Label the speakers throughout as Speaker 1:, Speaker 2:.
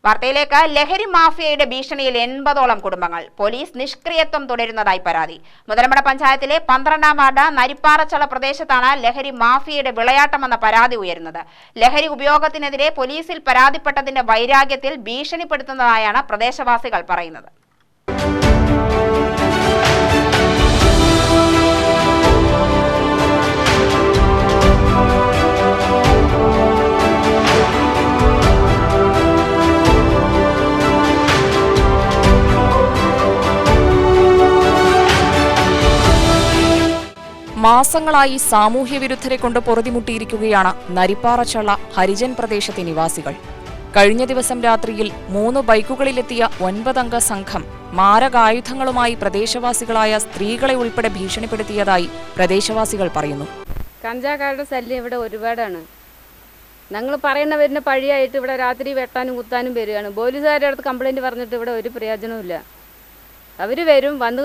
Speaker 1: വാർത്തയിലേക്ക്. ലഹരി മാഫിയയുടെ ഭീഷണിയിൽ 80ഓളം കുടുംബങ്ങൾ. പോലീസ് നിഷ്ക്രിയത്വം തുടരുന്നതായി പരാതി. മുതലമട പഞ്ചായത്തിലെ 12ാം വാർഡ് നരിപ്പാറച്ചള പ്രദേശത്താണ് ലഹരി മാഫിയയുടെ വിളയാട്ടമെന്ന പരാതി ഉയരുന്നത്. ലഹരി ഉപയോഗത്തിനെതിരെ പോലീസിൽ പരാതിപ്പെട്ടതിന്റെ വൈരാഗ്യത്തിൽ ഭീഷണിപ്പെടുത്തുന്നതായാണ് പ്രദേശവാസികൾ പറയുന്നത്.
Speaker 2: മാസങ്ങളായി സാമൂഹ്യവിരുദ്ധരെ കൊണ്ട് പൊറുതിമുട്ടിയിരിക്കുകയാണ് നരിപ്പാറച്ചള ഹരിജൻ പ്രദേശത്തെ നിവാസികൾ. കഴിഞ്ഞ ദിവസം രാത്രിയിൽ 3 ബൈക്കുകളിലെത്തിയ 9 അംഗ സംഘം മാരകായുധങ്ങളുമായി പ്രദേശവാസികളായ സ്ത്രീകളെ ഉൾപ്പെടെ ഭീഷണിപ്പെടുത്തിയതായി പ്രദേശവാസികൾ പറയുന്നു.
Speaker 3: കഞ്ചാക്കാരുടെ ശല്യം ഇവിടെ ഒരുപാടാണ്. ഞങ്ങൾ പറയുന്നവരിന് പഴിയായിട്ട് ഇവിടെ രാത്രി വെട്ടാനും കുത്താനും വരികയാണ്. പോലീസുകാരുടെ അടുത്ത് കംപ്ലൈൻറ്റ് പറഞ്ഞിട്ട് ഇവിടെ ഒരു പ്രയോജനവുമില്ല. അവർ വരും, വന്ന്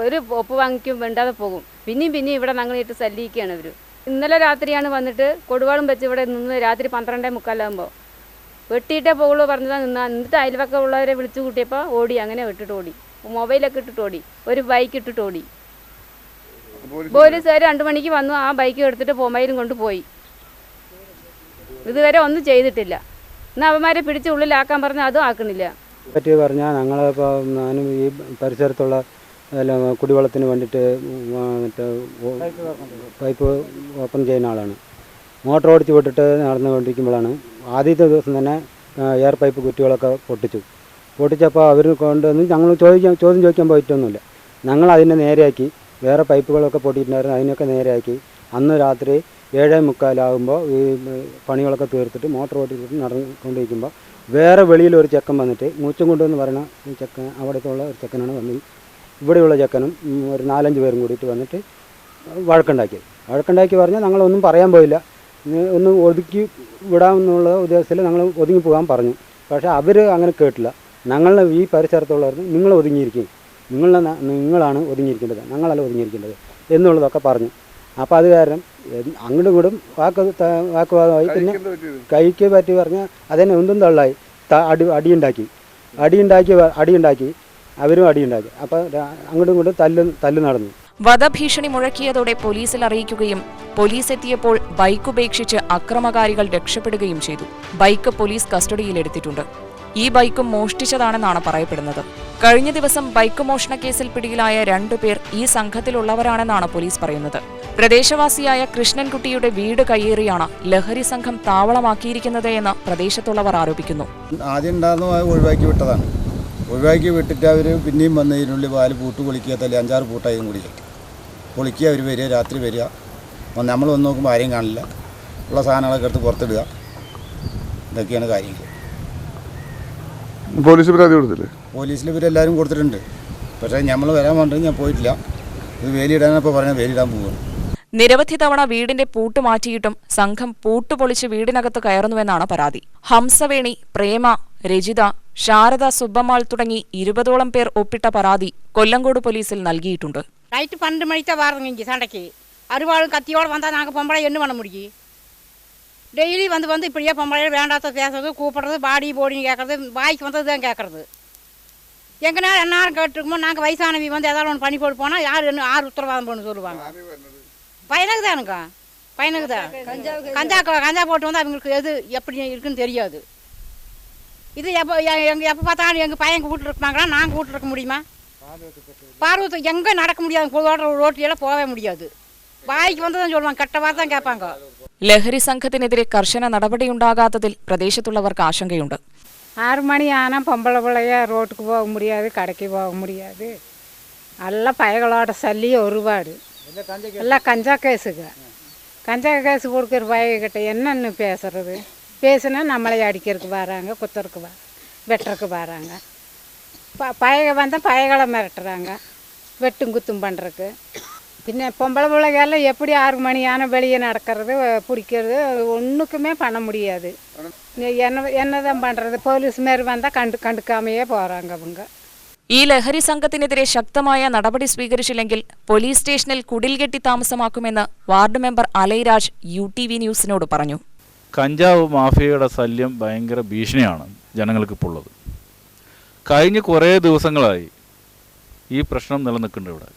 Speaker 3: ഒരു ഒപ്പ് വാങ്ങിക്കും, വേണ്ടാതെ പോകും. പിന്നെയും ഇവിടെ ഞങ്ങളിട്ട് ശല്യിക്കുകയാണ് അവർ. ഇന്നലെ രാത്രിയാണ് വന്നിട്ട് കൊടുവാളും വെച്ച് ഇവിടെ നിന്ന് രാത്രി 12:45 വെട്ടിയിട്ടേ പോകുള്ളൂ പറഞ്ഞതാണ് നിന്നാൽ. എന്നിട്ട് അയൽവക്കം ഉള്ളവരെ വിളിച്ചു കൂട്ടിയപ്പോൾ ഓടി, അങ്ങനെ വിട്ടിട്ട് ഓടി. മൊബൈലൊക്കെ ഇട്ടിട്ട് ഓടി, ഒരു ബൈക്ക് ഇട്ടിട്ട് ഓടി. പോലീസുകാർ 2 മണിക്ക് വന്നു, ആ ബൈക്ക് എടുത്തിട്ട് മൊബൈലും കൊണ്ട് പോയി. ഇതുവരെ ഒന്നും ചെയ്തിട്ടില്ല. എന്നാൽ അവന്മാരെ പിടിച്ച് ഉള്ളിലാക്കാൻ പറഞ്ഞാൽ അതും ആക്കണില്ല.
Speaker 4: പറ്റി പറഞ്ഞാൽ ഞങ്ങളിപ്പോൾ ഞാനും ഈ പരിസരത്തുള്ള കുടിവെള്ളത്തിന് വേണ്ടിയിട്ട് മറ്റേ പൈപ്പ് ഓപ്പൺ ചെയ്യുന്ന ആളാണ്. മോട്ടർ ഓടിച്ച് വിട്ടിട്ട് നടന്നുകൊണ്ടിരിക്കുമ്പോഴാണ് ആദ്യത്തെ ദിവസം തന്നെ എയർ പൈപ്പ് കുറ്റികളൊക്കെ പൊട്ടിച്ചപ്പോൾ അവർ കൊണ്ടുവന്ന് ഞങ്ങൾ ചോദ്യം ചോദിക്കാൻ പോയിട്ടൊന്നുമില്ല. ഞങ്ങൾ അതിനെ നേരെയാക്കി, വേറെ പൈപ്പുകളൊക്കെ പൊട്ടിയിട്ടുണ്ടായിരുന്നു, അതിനൊക്കെ നേരെയാക്കി. അന്ന് രാത്രി 7:45 ഈ പണികളൊക്കെ തീർത്തിട്ട് മോട്ടർ ഓടിച്ചിട്ട് നടന്നുകൊണ്ടിരിക്കുമ്പോൾ വേറെ വെളിയിലൊരു ചെക്കൻ വന്നിട്ട് മൂച്ചംകുണ്ട് എന്ന് പറയുന്ന ഈ ചെക്കൻ, അവിടുത്തെ ഉള്ള ഒരു ചെക്കനാണ് വന്ന് ഇവിടെയുള്ള ചെക്കനും ഒരു 4-5 പേരും കൂടിയിട്ട് വന്നിട്ട് വഴക്കുണ്ടാക്കി പറഞ്ഞാൽ ഞങ്ങളൊന്നും പറയാൻ പോയില്ല. ഒന്ന് ഒതുക്കി വിടാമെന്നുള്ള ഉദ്ദേശത്തിൽ ഞങ്ങൾ ഒതുങ്ങി പോകാൻ പറഞ്ഞു. പക്ഷേ അവർ അങ്ങനെ കേട്ടില്ല. ഞങ്ങൾ ഈ പരിസരത്തുള്ളവർ നിങ്ങൾ ഒതുങ്ങിയിരിക്കും, നിങ്ങളാണ് ഒതുങ്ങിയിരിക്കേണ്ടത്, ഞങ്ങളല്ല ഒതുങ്ങിയിരിക്കേണ്ടത് എന്നുള്ളതൊക്കെ പറഞ്ഞു. അപ്പോൾ അത് കാരണം അങ്ങോട്ടും ഇങ്ങോട്ടും വാക്കുവാദമായി. പിന്നെ കൈക്ക് പറ്റി പറഞ്ഞാൽ അതിനെ ഒന്നും തള്ളായി. അടിയുണ്ടാക്കി അവരും അടിയുണ്ടാക്കി. അപ്പോൾ അങ്ങോട്ടും ഇങ്ങോട്ടും തല്ല് നടന്നു.
Speaker 2: വധഭീഷണി മുഴക്കിയതോടെ പോലീസിൽ അറിയിക്കുകയും പോലീസ് എത്തിയപ്പോൾ ബൈക്ക് ഉപേക്ഷിച്ച് അക്രമകാരികൾ രക്ഷപ്പെടുകയും ചെയ്തു. ബൈക്ക് പോലീസ് കസ്റ്റഡിയിലെടുത്തിട്ടുണ്ട്. ഈ ബൈക്കും മോഷ്ടിച്ചതാണെന്നാണ് പറയപ്പെടുന്നത്. കഴിഞ്ഞ ദിവസം ബൈക്ക് മോഷണ കേസിൽ പിടിയിലായ 2 പേർ ഈ സംഘത്തിലുള്ളവരാണെന്നാണ് പോലീസ് പറയുന്നത്. പ്രദേശവാസിയായ കൃഷ്ണൻകുട്ടിയുടെ വീട് കയ്യേറിയാണ് ലഹരി സംഘം താവളമാക്കിയിരിക്കുന്നത് എന്ന് പ്രദേശത്തുള്ളവർ ആരോപിക്കുന്നു.
Speaker 5: ആദ്യം ഉണ്ടാകുന്ന ഒഴിവാക്കി വിട്ടിട്ട് അവർ പിന്നെയും വന്ന് ഇതിനുള്ളിൽ പാല് പൂട്ട് പൊളിക്കാത്തല്ലേ 5-6 പൂട്ടായും കൂടി പൊളിക്കുക. അവർ വരിക, രാത്രി വരിക, നമ്മൾ വന്ന് നോക്കുമ്പോൾ ആരെയും കാണില്ല, ഉള്ള സാധനങ്ങളൊക്കെ എടുത്ത് പുറത്തിടുക. ഇതൊക്കെയാണ് കാര്യങ്ങൾ.
Speaker 6: പോലീസ് പരാതി കൊടുത്തില്ലേ?
Speaker 5: പോലീസിൽ ഇവരെല്ലാവരും കൊടുത്തിട്ടുണ്ട്. പക്ഷേ നമ്മൾ വരാൻ പറഞ്ഞിട്ട് ഞാൻ പോയിട്ടില്ല. ഇത് വേലിയിടാനപ്പോൾ പറഞ്ഞാൽ വേലിയിടാൻ പോവുകയാണ്.
Speaker 2: നിരവധി തവണ വീടിന്റെ പൂട്ട് മാറ്റിയിട്ടും സംഘം പൂട്ടുപൊളിച്ച് വീടിനകത്ത് കയറുന്നുവെന്നാണ് പരാതി. ഹംസവേണി, പ്രേമ, രജിത, ശാരദ, സുബ്ബമ്മാൾ തുടങ്ങി 20ഓളം പേർ ഒപ്പിട്ട പരാതി കൊല്ലങ്കോട് പോലീസിൽ നൽകിയിട്ടുണ്ട്.
Speaker 7: நைட்டு 12 மணிக்கு தான் வாருங்க இங்கே சண்டைக்கு. அருவாளும் கத்தியோடு வந்தால் நாங்கள் பொம்பளை என்ன பண்ண முடியும்? டெய்லி வந்து இப்படியே பொம்பளை வேண்டாத பேசுறது, கூப்பிட்றது, பாடி போடின்னு கேட்குறது, வாய்க்கு வந்தது தான் கேட்குறது. எங்கனாலும் எந்நேரம் கேட்டுருக்குமோ நாங்கள் வயசானவி வந்து ஏதாவது ஒன்று பண்ணி போட்டு போனால் யார் உத்தரவாதம் பண்ணு சொல்லுவாங்க. பையனுக்கு தானுக்கா, பையனுக்கு தான் கஞ்சா போட்டு வந்து அவங்களுக்கு எது எப்படி இருக்குன்னு தெரியாது. இது எப்போ பார்த்தாலும் எங்கள் பையன் வீட்டில் இருப்பாங்களா, நாங்கள் வீட்டில் இருக்க முடியுமா? பார்வத்து எங்கே நடக்க முடியாது, பொதுவாக ரோட்டிலெல்லாம் போகவே முடியாது. വായിക്ക് വന്നതെന്ന് சொல்லுவாங்க, കെട്ട വാർത്ത കേൾപ്പാങ്ക.
Speaker 2: ലഹരി സംഘത്തിനെതിരെ കർശന നടപടിയുണ്ടാകാത്തതിൽ പ്രദേശത്തുള്ളവർക്ക് ആശങ്കയുണ്ട്.
Speaker 8: 6 மணி ஆனால் பொம்பளை பிள்ளைய ரோட்டுக்கு போக முடியாது, கடைக்கு போக முடியாது. எல்லாம் பயங்களோட சல்லியும் ஒருபாடு. எல்லாம் கஞ்சா கேஸு கொடுக்குற பயக்கிட்ட என்னன்னு பேசுனா நம்மளை அடிக்கிறதுக்கு வராங்க, குத்துறதுக்கு வெட்டுறதுக்கு வராங்க. பயக வந்தால் பயகளை மிரட்டுறாங்க, வெட்டும் குத்தும் பண்ணுறதுக்கு. பின்ன பொம்பளை பிள்ளைகள்லாம் எப்படி 6 மணி ஆனால் வெளியே நடக்கிறது, பிடிக்கிறது ஒன்றுக்குமே பண்ண முடியாது. என்னதான் பண்ணுறது? போலீஸ் மாரி വന്നാൽ കണ്ടുക്കാമേ പോറാങ്ക அவங்க.
Speaker 2: ഈ ലഹരി സംഘത്തിനെതിരെ ശക്തമായ നടപടി സ്വീകരിച്ചില്ലെങ്കിൽ പോലീസ് സ്റ്റേഷനിൽ കുടിൽകെട്ടി താമസമാക്കുമെന്ന് വാർഡ് മെമ്പർ അലൈരാജ് UTV ന്യൂസിനോട് പറഞ്ഞു.
Speaker 6: കഞ്ചാവ് മാഫിയയുടെ ശല്യം ഭയങ്കര ഭീഷണിയാണ് ജനങ്ങൾക്കിപ്പോൾ ഉള്ളത്. കഴിഞ്ഞ കുറേ ദിവസങ്ങളായി ഈ പ്രശ്നം നിലനിൽക്കുന്നുണ്ട് ഇവിടെ.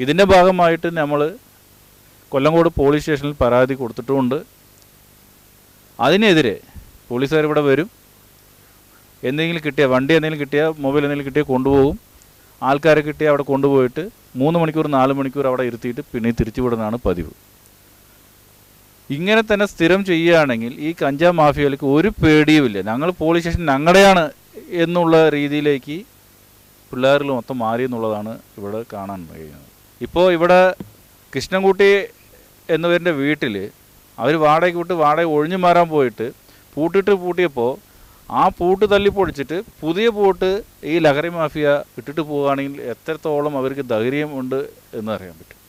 Speaker 6: ഇതിൻ്റെ ഭാഗമായിട്ട് നമ്മൾ കൊല്ലങ്കോട് പോലീസ് സ്റ്റേഷനിൽ പരാതി കൊടുത്തിട്ടുമുണ്ട്. അതിനെതിരെ പോലീസുകാർ ഇവിടെ വരും, എന്തെങ്കിലും കിട്ടിയ വണ്ടി എന്തെങ്കിലും കിട്ടിയ മൊബൈൽ എന്തെങ്കിലും കിട്ടിയാൽ കൊണ്ടുപോകും. ആൾക്കാരെ കിട്ടിയാൽ അവിടെ കൊണ്ടുപോയിട്ട് 3 മണിക്കൂർ 4 മണിക്കൂർ അവിടെ ഇരുത്തിയിട്ട് പിന്നെ തിരിച്ചുവിടുന്നതാണ് പതിവ്. ഇങ്ങനെ തന്നെ സ്ഥിരം ചെയ്യുകയാണെങ്കിൽ ഈ കഞ്ചാവ് മാഫിയയിലേക്ക് ഒരു പേടിയുമില്ല. ഞങ്ങൾ പോലീസ് സ്റ്റേഷൻ ഞങ്ങളുടെയാണ് എന്നുള്ള രീതിയിലേക്ക് പിള്ളേരിൽ മൊത്തം മാറി എന്നുള്ളതാണ് ഇവിടെ കാണാൻ കഴിയുന്നത്. ഇപ്പോൾ ഇവിടെ കൃഷ്ണൻകുട്ടി എന്നവരുടെ വീട്ടിൽ അവർ വാടകയ്ക്ക് വിട്ട് വാടക ഒഴിഞ്ഞു മാറാൻ പോയിട്ട് പൂട്ടിയപ്പോൾ ആ പൂട്ട് തല്ലിപ്പൊളിച്ചിട്ട് പുതിയ പൂട്ട് ഈ ലഹരി മാഫിയ ഇട്ടിട്ട് പോവുകയാണെങ്കിൽ എത്രത്തോളം അവർക്ക് ധൈര്യം ഉണ്ട് എന്നറിയാൻ പറ്റും.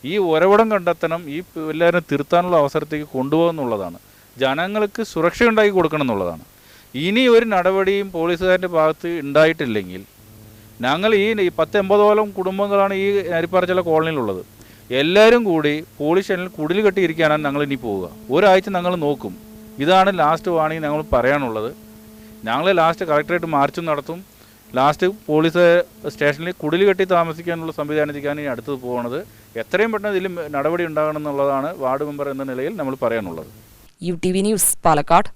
Speaker 6: ഈ ഉറവിടം കണ്ടെത്തണം, ഈ എല്ലാവരും തിരുത്താനുള്ള അവസരത്തേക്ക് കൊണ്ടുപോകുന്നുള്ളതാണ്. ജനങ്ങൾക്ക് സുരക്ഷ ഉണ്ടാക്കി കൊടുക്കണം എന്നുള്ളതാണ്. ഇനി ഒരു നടപടിയും പോലീസുകാരുടെ ഭാഗത്ത് ഉണ്ടായിട്ടില്ലെങ്കിൽ ഞങ്ങൾ ഈ 10-80ഓളം കുടുംബങ്ങളാണ് ഈ നരിപ്പാറച്ചല കോളനിയിലുള്ളത്. എല്ലാവരും കൂടി പോലീസ് സ്റ്റേഷനിൽ കുടിൽ കെട്ടിയിരിക്കാനാണ് ഞങ്ങൾ ഇനി പോവുക. ഒരാഴ്ച ഞങ്ങൾ നോക്കും. ഇതാണ് ലാസ്റ്റ് വാണിംഗ് ഞങ്ങൾ പറയാനുള്ളത്. ഞങ്ങൾ ലാസ്റ്റ് കളക്ടറേറ്റ് മാർച്ചും നടത്തും. ലാസ്റ്റ് പോലീസ് സ്റ്റേഷനിൽ കുടിൽ കെട്ടി താമസിക്കാനുള്ള സംവിധാനത്തിലേക്കാണ് ഇനി അടുത്തത് പോകുന്നത്. എത്രയും പെട്ടെന്ന് ഇതിൽ നടപടി ഉണ്ടാകണം എന്നുള്ളതാണ് വാർഡ് മെമ്പർ എന്ന നിലയിൽ നമ്മൾ പറയാനുള്ളത്.
Speaker 2: UTV news, Palakkad.